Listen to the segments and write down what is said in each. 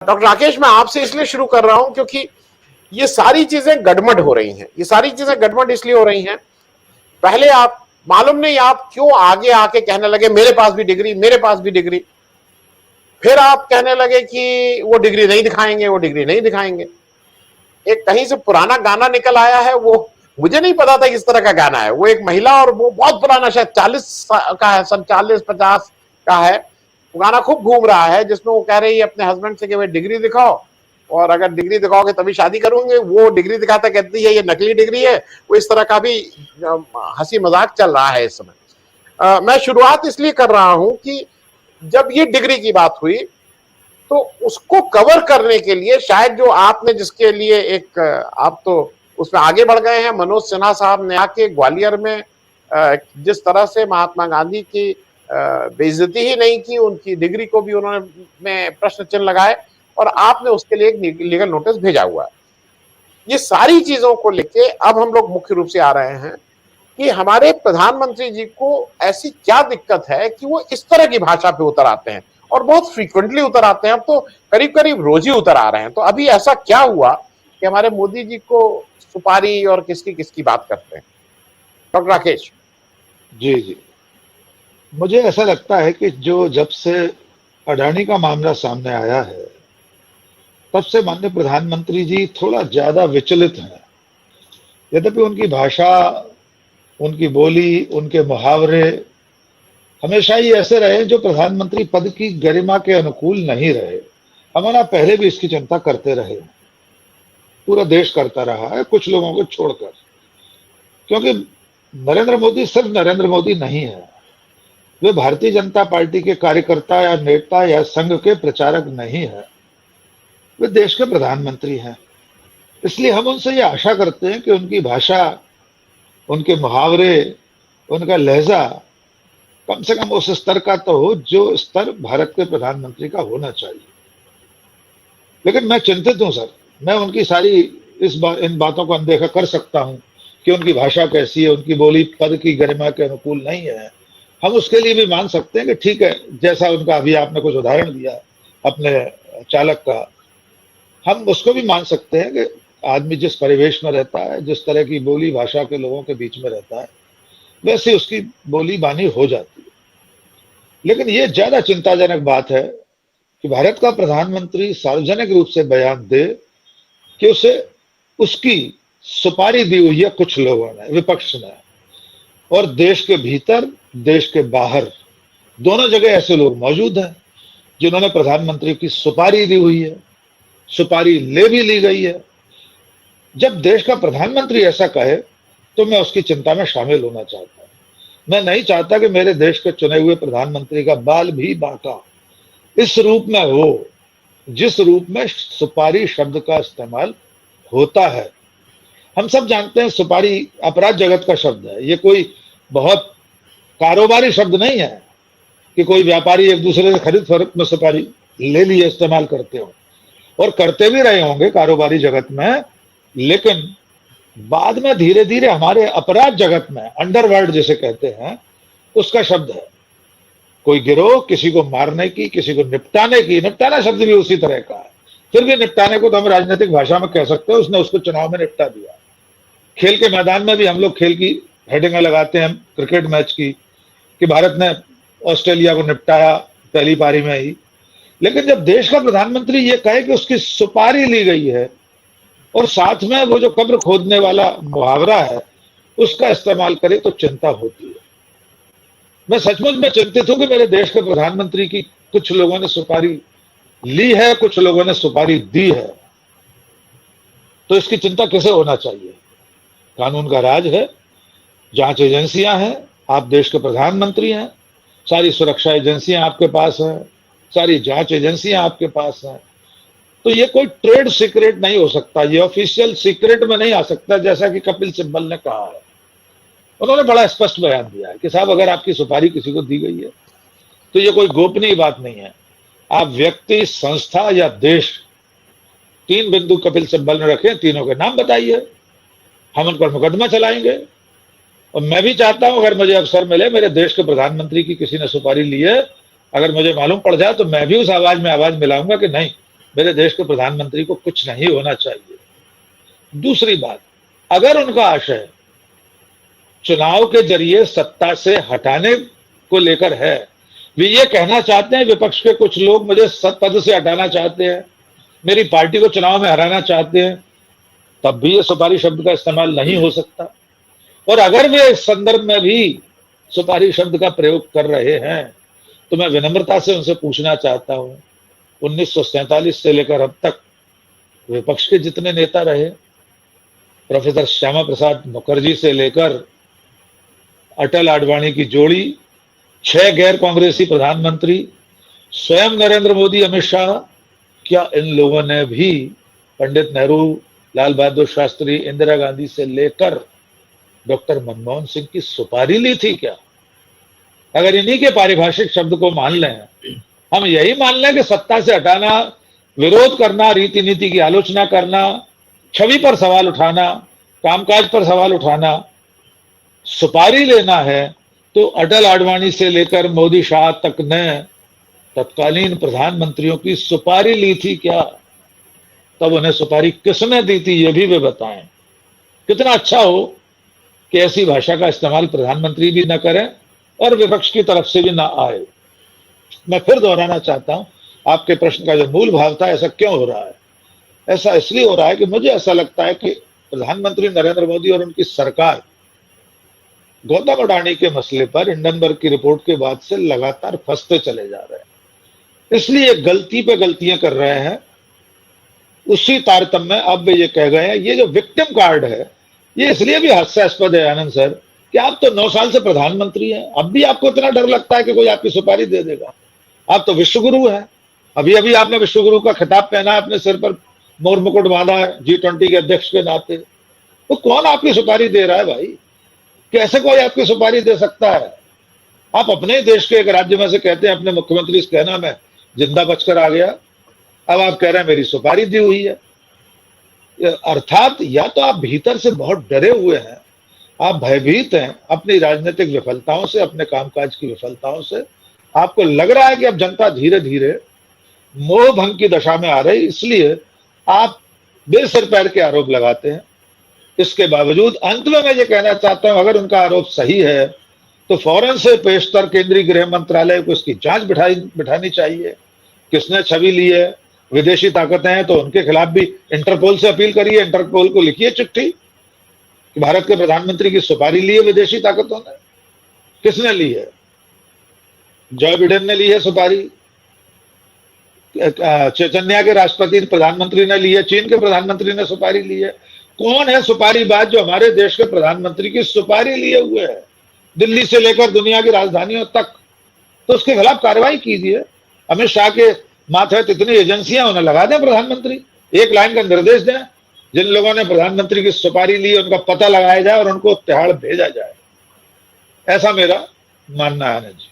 Doctor Rakesh, मैं आपसे इसलिए शुरू कर रहा हूं क्योंकि ये सारी चीजें गड़बड़ हो रही हैं। ये सारी चीजें गड़बड़ इसलिए हो रही हैं, पहले आप मालूम नहीं आप क्यों आगे आके कहने लगे मेरे पास भी डिग्री, मेरे पास भी डिग्री। फिर आप कहने लगे कि वो डिग्री नहीं दिखाएंगे, वो डिग्री नहीं दिखाएंगे। एक कहीं से पुराना गाना निकल आया है, वो मुझे नहीं पता था इस तरह का गाना है। वो एक महिला, और वो बहुत पुराना, शायद 40 का है, सन 40-50 का है। वो गाना खूब घूम रहा है जिसमें वो कह रही है अपने हस्बैंड से कि भाई डिग्री दिखाओ, और अगर डिग्री दिखाओगे तभी शादी करूंगे। वो डिग्री दिखाता कहती है ये नकली डिग्री है। वो इस तरह का भी हंसी मजाक चल रहा है इस समय। मैं शुरुआत इसलिए कर रहा हूं कि जब ये डिग्री की बात हुई तो उसको कवर करने के लिए शायद जो आपने, जिसके लिए एक आप तो उसमें आगे बढ़ गए हैं, मनोज सिन्हा साहब ने आके ग्वालियर में जिस तरह से महात्मा गांधी की बेइज्जती ही नहीं की, उनकी डिग्री को भी उन्होंने प्रश्न चिन्ह लगाए, और आपने उसके लिए एक लीगल नोटिस भेजा हुआ है। ये सारी चीजों को लेके अब हम लोग मुख्य रूप से आ रहे हैं कि हमारे प्रधानमंत्री जी को ऐसी क्या दिक्कत है कि वो इस तरह की भाषा पे उतर आते हैं, और बहुत फ्रीक्वेंटली उतर आते हैं। अब तो करीब करीब रोज ही उतर आ रहे हैं। तो अभी ऐसा क्या हुआ कि हमारे मोदी जी को सुपारी और किसकी किसकी बात करते हैं? डॉक्टर राकेश जी जी, मुझे ऐसा लगता है कि जब से अडानी का मामला सामने आया है तब से माननीय प्रधानमंत्री जी थोड़ा ज्यादा विचलित हैं। यद्यपि उनकी भाषा, उनकी बोली, उनके मुहावरे हमेशा ही ऐसे रहे जो प्रधानमंत्री पद की गरिमा के अनुकूल नहीं रहे। हमारा पहले भी इसकी चिंता करते रहे, पूरा देश करता रहा है, कुछ लोगों को छोड़कर। क्योंकि नरेंद्र मोदी सिर्फ नरेंद्र मोदी नहीं है, वे भारतीय जनता पार्टी के कार्यकर्ता या नेता या संघ के प्रचारक नहीं है, वे देश के प्रधानमंत्री हैं। इसलिए हम उनसे ये आशा करते हैं कि उनकी भाषा, उनके मुहावरे, उनका लहजा कम से कम उस स्तर का तो हो जो स्तर भारत के प्रधानमंत्री का होना चाहिए। लेकिन मैं चिंतित हूं सर, मैं उनकी सारी इन बातों को अनदेखा कर सकता हूं कि उनकी भाषा कैसी है, उनकी बोली पद की गरिमा के अनुकूल नहीं है। हम उसके लिए भी मान सकते हैं कि ठीक है, जैसा उनका अभी आपने कुछ उदाहरण दिया अपने चालक का, हम उसको भी मान सकते हैं कि आदमी जिस परिवेश में रहता है, जिस तरह की बोली भाषा के लोगों के बीच में रहता है, वैसे उसकी बोली बानी हो जाती है। लेकिन ये ज्यादा चिंताजनक बात है कि भारत का प्रधानमंत्री सार्वजनिक रूप से बयान दे कि उसे उसकी सुपारी दी हुई है कुछ लोगों ने, विपक्ष ने, और देश के भीतर देश के बाहर दोनों जगह ऐसे लोग मौजूद हैं जिन्होंने प्रधानमंत्री की सुपारी दी हुई है, सुपारी ले भी ली गई है। जब देश का प्रधानमंत्री ऐसा कहे तो मैं उसकी चिंता में शामिल होना चाहता हूं। मैं नहीं चाहता कि मेरे देश के चुने हुए प्रधानमंत्री का बाल भी बांका इस रूप में हो जिस रूप में सुपारी शब्द का इस्तेमाल होता है। हम सब जानते हैं सुपारी अपराध जगत का शब्द है। ये कोई बहुत कारोबारी शब्द नहीं है कि कोई व्यापारी एक दूसरे से खरीद फरोख्त में सुपारी ले लिए इस्तेमाल करते हो, और करते भी रहे होंगे कारोबारी जगत में। लेकिन बाद में धीरे धीरे हमारे अपराध जगत में, अंडरवर्ल्ड जिसे कहते हैं, उसका शब्द है। कोई गिरोह किसी को मारने की, किसी को निपटाने की, निपटाना शब्द भी उसी तरह का है। फिर भी निपटाने को तो हम राजनीतिक भाषा में कह सकते हैं, उसने उसको चुनाव में निपटा दिया। खेल के मैदान में भी हम लोग खेल की हेडिंगें लगाते हैं क्रिकेट मैच की कि भारत ने ऑस्ट्रेलिया को निपटाया पहली पारी में ही। लेकिन जब देश का प्रधानमंत्री ये कहे कि उसकी सुपारी ली गई है और साथ में वो जो कब्र खोदने वाला मुहावरा है उसका इस्तेमाल करे तो चिंता होती है। मैं सचमुच में चिंतित हूं कि मेरे देश के प्रधानमंत्री की कुछ लोगों ने सुपारी ली है, कुछ लोगों ने सुपारी दी है। तो इसकी चिंता किसे होना चाहिए? कानून का राज है, जांच एजेंसियां हैं, आप देश के प्रधानमंत्री हैं, सारी सुरक्षा एजेंसियां आपके पास हैं, सारी जांच एजेंसियां आपके पास हैं। तो ये कोई ट्रेड सीक्रेट नहीं हो सकता, ये ऑफिशियल सीक्रेट में नहीं आ सकता, जैसा कि कपिल सिब्बल ने कहा है। उन्होंने बड़ा स्पष्ट बयान दिया है कि साहब अगर आपकी सुपारी किसी को दी गई है तो ये कोई गोपनीय बात नहीं है। आप व्यक्ति, संस्था या देश, 3 बिंदु कपिल सिब्बल ने रखे, तीनों के नाम बताइए, हम उन पर मुकदमा चलाएंगे। और मैं भी चाहता हूं अगर मुझे अवसर मिले, मेरे देश के प्रधानमंत्री की किसी ने सुपारी ली है, अगर मुझे मालूम पड़ जाए तो मैं भी उस आवाज में आवाज मिलाऊंगा कि नहीं, मेरे देश के प्रधानमंत्री को कुछ नहीं होना चाहिए। दूसरी बात, अगर उनका आशय चुनाव के जरिए सत्ता से हटाने को लेकर है, वे ये कहना चाहते हैं विपक्ष के कुछ लोग मुझे पद से हटाना चाहते हैं, मेरी पार्टी को चुनाव में हराना चाहते हैं, तब भी ये सुपारी शब्द का इस्तेमाल नहीं हो सकता। और अगर वे इस संदर्भ में भी सुपारी शब्द का प्रयोग कर रहे हैं तो मैं विनम्रता से उनसे पूछना चाहता हूं, 1947 से लेकर अब तक विपक्ष के जितने नेता रहे, प्रोफेसर श्यामा प्रसाद मुखर्जी से लेकर अटल आडवाणी की जोड़ी, 6 गैर कांग्रेसी प्रधानमंत्री, स्वयं नरेंद्र मोदी, अमित शाह, क्या इन लोगों ने भी पंडित नेहरू, लाल बहादुर शास्त्री, इंदिरा गांधी से लेकर डॉक्टर मनमोहन सिंह की सुपारी ली थी क्या? अगर इन्हीं के पारिभाषिक शब्द को मान लें, हम यही मान लें कि सत्ता से हटाना, विरोध करना, रीति नीति की आलोचना करना, छवि पर सवाल उठाना, कामकाज पर सवाल उठाना, सुपारी लेना है, तो अटल आडवाणी से लेकर मोदी शाह तक ने तत्कालीन प्रधानमंत्रियों की सुपारी ली थी क्या? तब उन्हें सुपारी किसने दी थी ये भी वे बताएं। कितना अच्छा हो कि ऐसी भाषा का इस्तेमाल प्रधानमंत्री भी न करें और विपक्ष की तरफ से भी ना आए। मैं फिर दोहराना चाहता हूं, आपके प्रश्न का जो मूल भाव था, ऐसा क्यों हो रहा है? ऐसा इसलिए हो रहा है कि मुझे ऐसा लगता है कि प्रधानमंत्री नरेंद्र मोदी और उनकी सरकार गौतम अडानी के मसले पर हिंडनबर्ग की रिपोर्ट के बाद से लगातार फंसते चले जा रहे हैं। इसलिए गलती पे गलतियां कर रहे हैं। उसी तारतम्य में अब वे ये कह गए हैं, ये जो विक्टिम कार्ड है ये इसलिए भी हास्यास्पद है आनंद सर कि आप तो 9 साल से प्रधानमंत्री हैं, अब भी आपको इतना डर लगता है कि कोई आपकी सुपारी दे देगा। आप तो विश्वगुरु हैं, अभी अभी आपने विश्वगुरु का खिताब पहना है, अपने सिर पर मोर मुकुट बांधा है G20 के अध्यक्ष के नाते। तो कौन आपकी सुपारी दे रहा है भाई? कैसे कोई आपकी सुपारी दे सकता है? आप अपने ही देश के एक राज्य में से कहते हैं अपने मुख्यमंत्री से कहना मैं जिंदा बचकर आ गया, अब आप कह रहे हैं मेरी सुपारी दी हुई है। अर्थात या तो आप भीतर से बहुत डरे हुए हैं, आप भयभीत हैं अपनी राजनीतिक विफलताओं से, अपने कामकाज की विफलताओं से। आपको लग रहा है कि अब जनता धीरे धीरे मोह भंग की दशा में आ रही, इसलिए आप बेसिर पैर के आरोप लगाते हैं। इसके बावजूद अंत में मैं ये कहना चाहता हूं, अगर उनका आरोप सही है तो फौरन से पेशतर केंद्रीय गृह मंत्रालय को इसकी जांच बिठानी चाहिए। किसने छवि ली है? विदेशी ताकतें हैं तो उनके खिलाफ भी इंटरपोल से अपील करिए, इंटरपोल को लिखिए चिट्ठी कि भारत के प्रधानमंत्री की सुपारी ली है विदेशी ताकतों ने। किसने ली है? जॉय बिडेन ने ली है सुपारी, चेचन्या के राष्ट्रपति प्रधानमंत्री ने ली है, चीन के प्रधानमंत्री ने सुपारी ली है। कौन है सुपारीबाज जो हमारे देश के प्रधानमंत्री की सुपारी लिए हुए है दिल्ली से लेकर दुनिया की राजधानियों तक? तो उसके खिलाफ कार्रवाई कीजिए। अमित शाह के माथे इतनी एजेंसियां, उन्हें लगा दें प्रधानमंत्री, एक लाइन का निर्देश दें, जिन लोगों ने प्रधानमंत्री की सुपारी ली उनका पता लगाया जाए और उनको तिहाड़ भेजा जाए। ऐसा मेरा मानना है जी।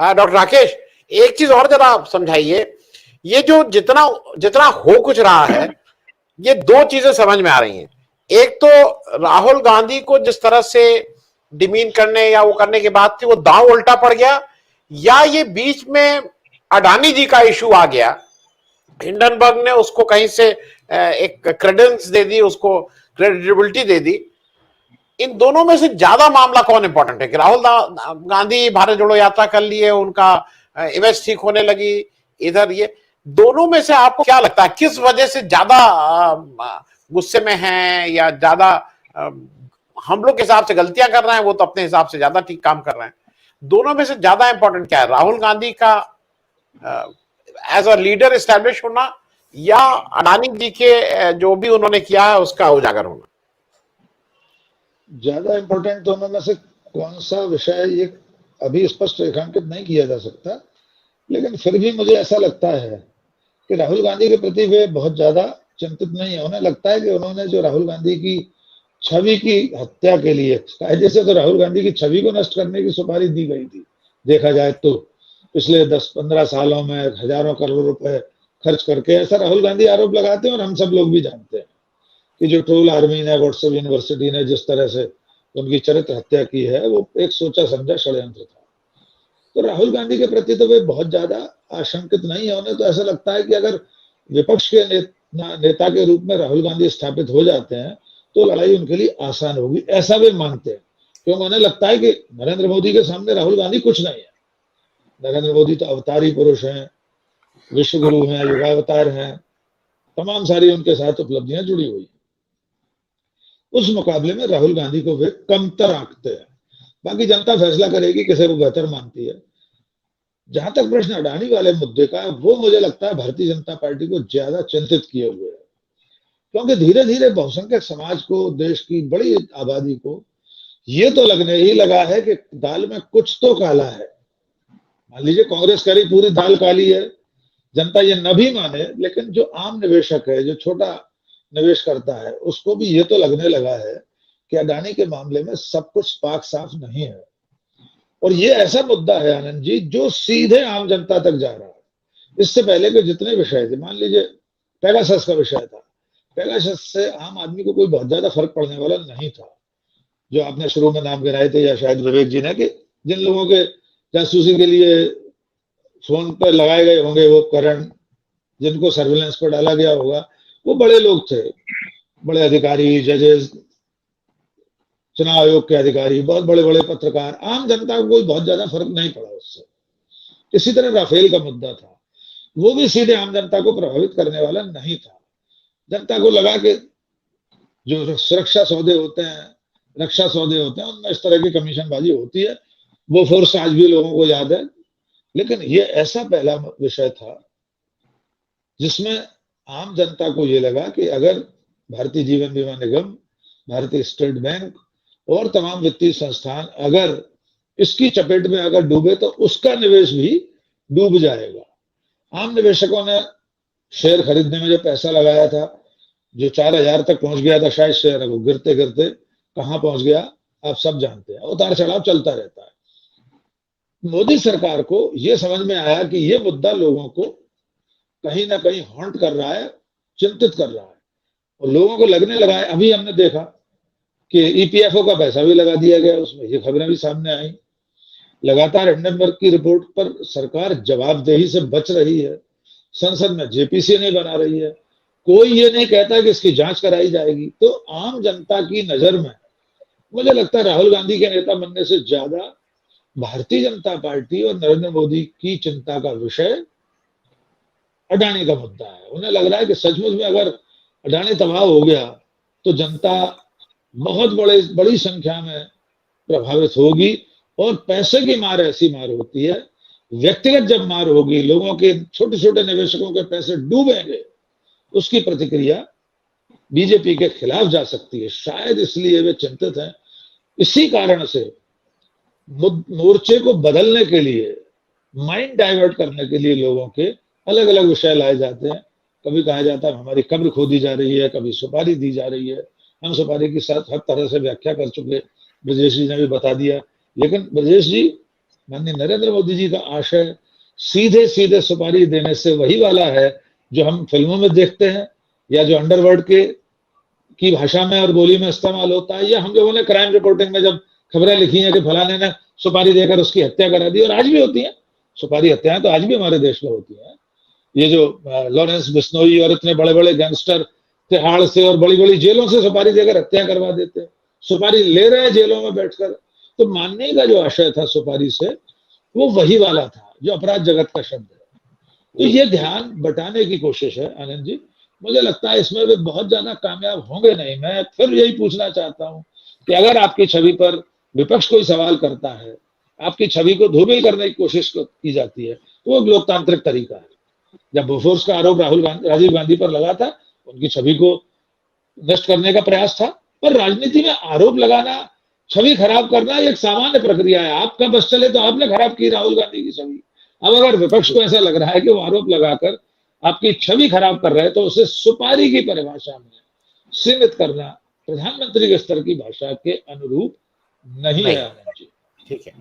हाँ डॉक्टर राकेश, एक चीज और जरा आप समझाइए, ये जो जितना जितना हो कुछ रहा है, ये 2 चीजें समझ में आ रही हैं। एक तो राहुल गांधी को जिस तरह से डिमीन करने या वो करने के बाद थी, वो दांव उल्टा पड़ गया, या ये बीच में अडानी जी का इशू आ गया, हिंडनबर्ग ने उसको कहीं से एक क्रेडेंस दे दी, उसको क्रेडिबिलिटी दे दी। इन दोनों में से ज्यादा मामला कौन इंपॉर्टेंट है कि राहुल गांधी भारत जोड़ो यात्रा कर लिए, उनका इमेज ठीक होने लगी, इधर ये दोनों में से आपको क्या लगता है किस वजह से ज्यादा गुस्से में हैं, या ज्यादा हम लोग के हिसाब से गलतियां कर रहे हैं, वो तो अपने हिसाब से ज्यादा ठीक काम कर रहे हैं? दोनों में से ज्यादा इंपॉर्टेंट क्या है, राहुल गांधी का एज अ लीडर एस्टैब्लिश होना या अडानी जी के जो भी उन्होंने किया है उसका उजागर होना? ज्यादा इंपॉर्टेंट दोनों में से कौन सा विषय ये अभी स्पष्ट रेखांकित नहीं किया जा सकता, लेकिन फिर भी मुझे ऐसा लगता है कि राहुल गांधी के प्रति वे बहुत ज्यादा चिंतित नहीं है। उन्हें लगता है कि उन्होंने जो राहुल गांधी की छवि की हत्या के लिए, कायदे से तो राहुल गांधी की छवि को नष्ट करने की सुपारी दी गई थी, देखा जाए तो पिछले 10-15 सालों में हजारों करोड़ रुपए खर्च करके, ऐसा राहुल गांधी आरोप लगाते हैं। और हम सब लोग भी जानते हैं कि जो ट्रोल आर्मी ने, व्हाट्सएप यूनिवर्सिटी ने जिस तरह से उनकी चरित्र हत्या की है, वो एक सोचा समझा षड्यंत्र था। तो राहुल गांधी के प्रति तो वे बहुत ज्यादा आशंकित नहीं है। उन्हें तो ऐसा लगता है कि अगर विपक्ष के नेता के रूप में राहुल गांधी स्थापित हो जाते हैं तो लड़ाई उनके लिए आसान होगी, ऐसा वे मानते हैं। क्योंकि उन्हें लगता है कि नरेंद्र मोदी के सामने राहुल गांधी कुछ नहीं है। नरेंद्र मोदी तो अवतारी पुरुष हैं, विश्व गुरु हैं, युगावतार हैं, तमाम सारी उनके साथ उपलब्धियां जुड़ी हुई हैं। उस मुकाबले में राहुल गांधी को वे कमतर आंकते हैं। बाकी जनता फैसला करेगी किसे वो बेहतर मानती है। जहां तक प्रश्न अडानी वाले मुद्दे का है, वो मुझे लगता है भारतीय जनता पार्टी को ज्यादा चिंतित किए हुए है, क्योंकि धीरे धीरे बहुसंख्यक समाज को, देश की बड़ी आबादी को ये तो लगने ही लगा है कि दाल में कुछ तो काला है। मान लीजिए कांग्रेस करी पूरी दाल काली है, जनता ये न भी माने, लेकिन जो आम निवेशक है, जो छोटा निवेश करता है, उसको भी ये तो लगने लगा है कि अडानी के मामले में सब कुछ पाक साफ नहीं है। और ये ऐसा मुद्दा है आनंद जी जो सीधे आम जनता तक जा रहा है। इससे पहले के जितने विषय थे, मान लीजिए पेगासस का विषय था, पेगासस से आम आदमी को कोई बहुत ज्यादा फर्क पड़ने वाला नहीं था। जो आपने शुरू में नाम गिनाए थे, या शायद विवेक जी ने, कि जिन लोगों के जासूसी के लिए फोन पर लगाए गए होंगे वो उपकरण, जिनको सर्विलेंस पर डाला गया होगा, वो बड़े लोग थे, बड़े अधिकारी, जजेस, चुनाव आयोग के अधिकारी, बहुत बड़े बड़े पत्रकार। आम जनता को कोई बहुत ज्यादा फर्क नहीं पड़ा उससे। इसी तरह राफेल का मुद्दा था, वो भी सीधे आम जनता को प्रभावित करने वाला नहीं था। जनता को लगा कि जो सुरक्षा सौदे होते हैं, रक्षा सौदे होते हैं, उनमें इस तरह की कमीशनबाजी होती है। वो फोर्स आज भी लोगों को याद है। लेकिन ये ऐसा पहला विषय था जिसमें आम जनता को ये लगा कि अगर भारतीय जीवन बीमा निगम, भारतीय स्टेट बैंक और तमाम वित्तीय संस्थान अगर इसकी चपेट में अगर डूबे तो उसका निवेश भी डूब जाएगा। आम निवेशकों ने शेयर खरीदने में जो पैसा लगाया था, जो 4000 तक पहुंच गया था शायद शेयर, को गिरते गिरते कहां पहुंच गया आप सब जानते हैं। उतार चढ़ाव चलता रहता है। मोदी सरकार को यह समझ में आया कि यह मुद्दा लोगों को कहीं ना कहीं हॉन्ट कर रहा है, चिंतित कर रहा है, और लोगों को लगने लगा है। अभी हमने देखा कि ईपीएफओ का पैसा भी लगा दिया गया उसमें, ये खबरें भी सामने आई। लगातार हिंडनबर्ग की रिपोर्ट पर सरकार जवाबदेही से बच रही है, संसद में जेपीसी नहीं बना रही है, कोई ये नहीं कहता कि इसकी जांच कराई जाएगी। तो आम जनता की नजर में मुझे लगता है राहुल गांधी के नेता बनने से ज्यादा भारतीय जनता पार्टी और नरेंद्र मोदी की चिंता का विषय अडानी का मुद्दा है। उन्हें लग रहा है कि सचमुच में अगर अडानी तबाह हो गया तो जनता बहुत बड़ी संख्या में प्रभावित होगी। और पैसे की मार ऐसी मार होती है, व्यक्तिगत जब मार होगी, लोगों के छोटे छोटे निवेशकों के पैसे डूबेंगे, उसकी प्रतिक्रिया बीजेपी के खिलाफ जा सकती है। शायद इसलिए वे चिंतित हैं। इसी कारण से मोर्चे को बदलने के लिए, माइंड डाइवर्ट करने के लिए लोगों के अलग अलग विषय लाए जाते हैं। कभी कहा जाता है हमारी कब्र खोदी जा रही है, कभी सुपारी दी जा रही है। हम सुपारी की साथ हर तरह से व्याख्या कर चुके, ब्रजेश जी ने भी बता दिया। लेकिन ब्रजेश जी, माननीय नरेंद्र मोदी जी का आशय सीधे सीधे सुपारी देने से वही वाला है जो हम फिल्मों में देखते हैं, या जो अंडरवर्ल्ड की भाषा में और बोली में इस्तेमाल होता है, या हम लोगों ने क्राइम रिपोर्टिंग में जब खबरें लिखी हैं कि फलाने ने सुपारी देकर उसकी हत्या करा दी, और आज भी होती है सुपारी हत्याएं, तो आज भी हमारे देश में होती है। ये जो लॉरेंस बिश्नोई और इतने बड़े बड़े गैंगस्टर तिहाड़ से और बड़ी बड़ी जेलों से सुपारी देकर हत्या करवा देते हैं, सुपारी ले रहे हैं जेलों में बैठकर। तो मानने का जो आशय था सुपारी से, वो वही वाला था जो अपराध जगत का शब्द है। तो ये ध्यान बटाने की कोशिश है आनंद जी। मुझे लगता है इसमें वे बहुत ज्यादा कामयाब होंगे नहीं। मैं फिर यही पूछना चाहता हूं कि अगर आपकी छवि पर विपक्ष कोई सवाल करता है, आपकी छवि को धूमिल करने की कोशिश की जाती है, तो वो लोकतांत्रिक तरीका है। जब बोफोर्स का आरोप राजीव गांधी पर लगा था, उनकी छवि को नष्ट करने का प्रयास था। पर राजनीति में आरोप लगाना, छवि खराब करना एक सामान्य प्रक्रिया है। आपका बस चले तो आपने खराब की राहुल गांधी की छवि। अब अगर विपक्ष को ऐसा लग रहा है कि वो आरोप लगाकर आपकी छवि खराब कर रहे हैं, तो उसे सुपारी की परिभाषा में सीमित करना प्रधानमंत्री के स्तर की भाषा के अनुरूप नहीं है आनंद जी। ठीक है।